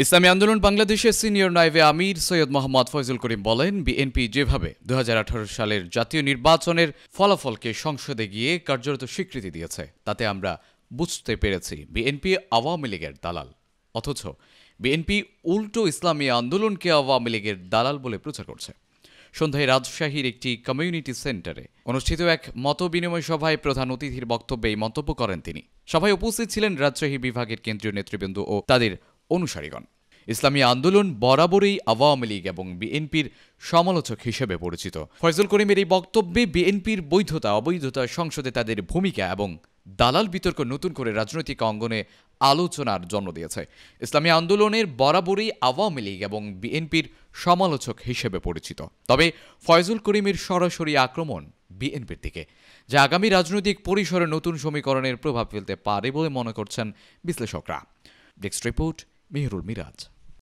ইসলামী আন্দোলন বাংলাদেশের সিনিয়র নায়েবে আমির সৈয়দ মোহাম্মদ ফয়জুল করিম বলেন, বিএনপি যেভাবে ২০১৮ সালের জাতীয় নির্বাচনের ফলাফলকে সংসদে গিয়ে কার্যরত স্বীকৃতি দিয়েছে, তাতে আমরা বুঝতে পেরেছি বিএনপি আওয়ামী লীগের দালাল। অথচ বিএনপি উল্টো ইসলামী আন্দোলনকে আওয়ামী লীগের দালাল বলে প্রচার করছে। সন্ধ্যায় রাজশাহীর একটি কমিউনিটি সেন্টারে অনুষ্ঠিত এক মতবিনিময় সভায় প্রধান অতিথির বক্তব্যে এই মন্তব্য করেন তিনি। সভায় উপস্থিত ছিলেন রাজশাহী বিভাগের কেন্দ্রীয় নেতৃবৃন্দ ও তাদের অনুসারীগণ। ইসলামী আন্দোলন বরাবরই আওয়ামী লীগ এবং বিএনপির সমালোচক হিসেবে পরিচিত। ফয়জুল করিমের এই বক্তব্যে বিএনপির বৈধতা অবৈধতা, সংসদে তাদের ভূমিকা এবং দালাল বিতর্ক নতুন করে রাজনৈতিক অঙ্গনে আলোচনার জন্ম দিয়েছে। ইসলামী আন্দোলনের বরাবরই আওয়ামী লীগ এবং বিএনপির সমালোচক হিসেবে পরিচিত। তবে ফয়জুল করিমের সরাসরি আক্রমণ বিএনপির দিকে, যা আগামী রাজনৈতিক পরিসরে নতুন সমীকরণের প্রভাব ফেলতে পারে বলে মনে করছেন বিশ্লেষকরা। Desk report, Mehrul Miraj.